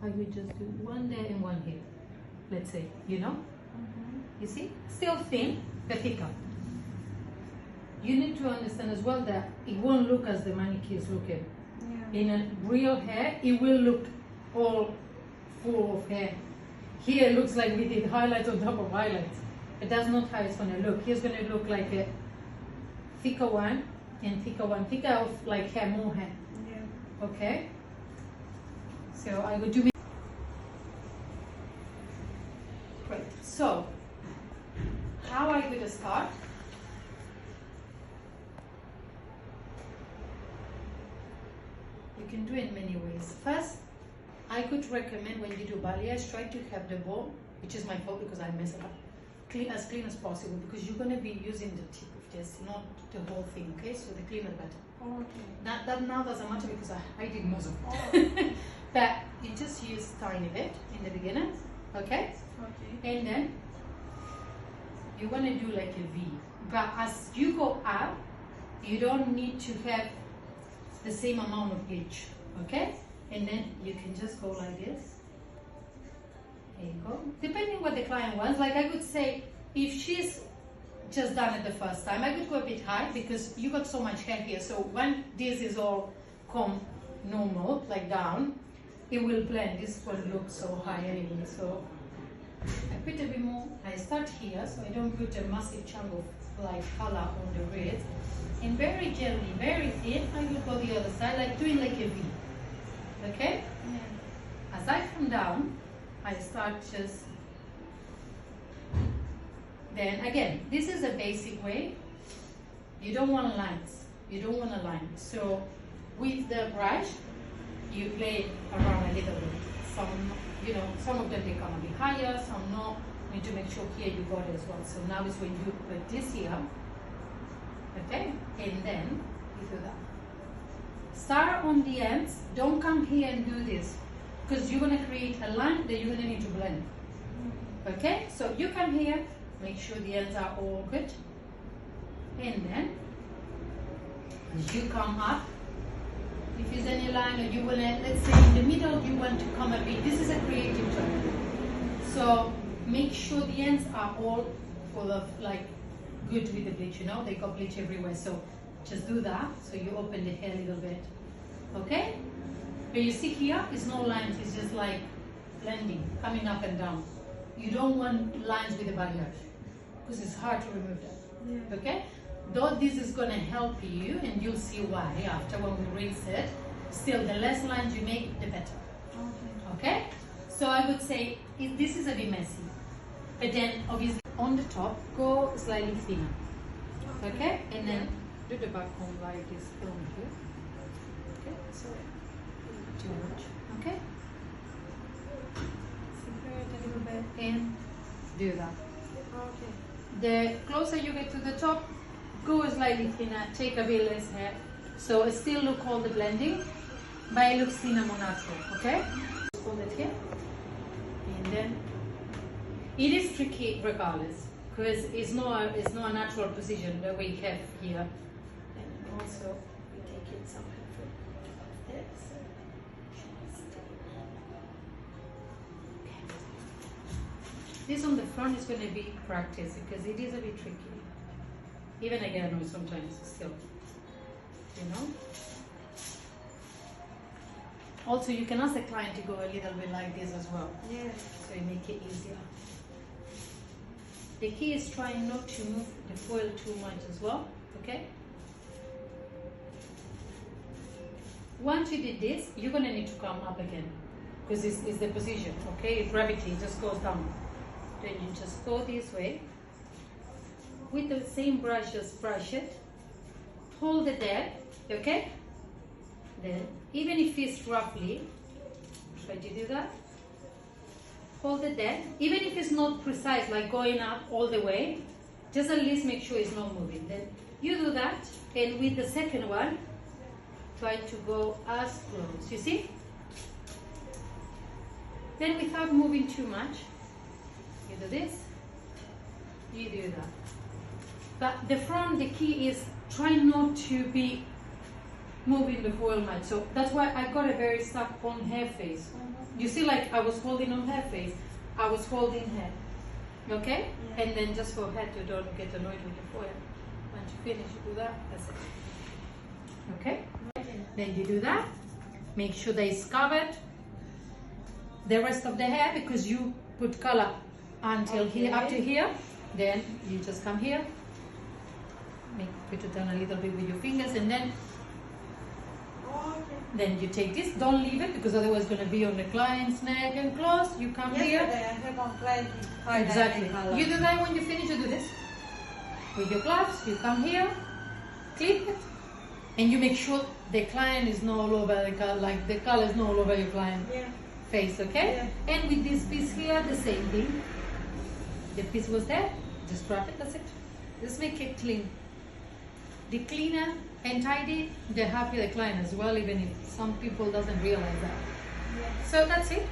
I would just do one there and one here, let's say, you know? You see? Still thin, but thicker. You need to understand as well that it won't look as the manicure is looking. Yeah. In a real hair, it will look all full of hair. Here it looks like we did highlights on top of highlights. But that's not how it's going to look. Here's going to look like a thicker one and thicker one. Thicker of like hair, more hair. Yeah. Okay? So I will do it. Great. So, how are you going to start? You can do it in many ways. First, I could recommend when you do balayage, try to have the bowl, which is my fault because I mess it up, as clean as possible, because you're going to be using the tip of this, not the whole thing, okay? So the cleaner the better. Okay. That now doesn't matter because I did most of it. Oh. But you just use tiny bit in the beginning, okay? Okay. And then you want to do like a V. But as you go up, you don't need to have the same amount of bleach, okay? And then you can just go like this. There you go. Depending what the client wants, like I could say, if she's just done it the first time, I could go a bit high because you got so much hair here. So when this is all come normal, like down, it will blend. This won't look so high anyway. So I put a bit more. I start here, so I don't put a massive chunk of like color on the braids. And very gently, very thin, I will go the other side, like doing like a V. Okay? Yeah. As I come down, I start just. Then again, this is a basic way. You don't want lines. You don't want a line. So with the brush, you play around a little bit. Some, you know, some of them they gonna be higher, some not. You need to make sure here you got it as well. So now is when you put this here. Okay, and then you do that. Start on the ends. Don't come here and do this because you're going to create a line that you're going to need to blend. Okay, so you come here, make sure the ends are all good, and then as you come up, if there's any line or you want to, let's say in the middle you want to come a bit, this is a creative job. So make sure the ends are all full of like good with the bleach, you know, they got bleach everywhere, so just do that, so you open the hair a little bit, okay? But you see here, it's no lines, it's just like blending, coming up and down. You don't want lines with the balayage, because it's hard to remove that, yeah. Okay? Though this is going to help you, and you'll see why after when we rinse it, still the less lines you make, the better, okay? So I would say, this is a bit messy, but then obviously, on the top, go slightly thinner, okay? And then do the back home like this on here, okay? So, too much, okay? Separate a little bit and do that. Okay. The closer you get to the top, go slightly thinner, take a bit less hair. So it still look all the blending, but it looks thinner, more natural, okay? Hold it here, and then it is tricky regardless, because it's not a natural position that we have here. And also, we take it somewhere from this. This on the front is going to be practice, because it is a bit tricky. Even again, sometimes still, you know. Also, you can ask the client to go a little bit like this as well. Yeah. So you make it easier. The key is trying not to move the foil too much as well, okay? Once you did this, you're going to need to come up again, because it's the position, okay? Gravity just goes down. Then you just go this way. With the same brush, just brush it. Hold it there, okay? Then, even if it's roughly, try to do that. Hold it there. Even if it's not precise, like going up all the way, just at least make sure it's not moving. Then you do that, and with the second one, try to go as close. You see? Then without moving too much, you do this, you do that. But the front, the key is try not to be moving the foil much. So that's why I got a very stuck on hair face. You see, like I was holding on her face, I was holding her. Okay? Yeah. And then just for her to don't get annoyed with your foil. Once you finish, you do that, that's it. Okay? Then you do that. Make sure that it's covered. The rest of the hair, because you put color until here, up to here. Then you just come here. Put it down a little bit with your fingers, and then then you take this. Don't leave it, because otherwise it's going to be on the client's neck and close. You come here. I have on client with Exactly. You do that. When you finish, you do this with your gloves. You come here, clip it, and you make sure the client is not all over the color, like the color is not all over your client face. Okay? Yeah. And with this piece here, the same thing. The piece was there. Just grab it. That's it. Just make it clean. The cleaner and tidy, the happier the client as well, even if some people doesn't realize that. Yeah. So that's it.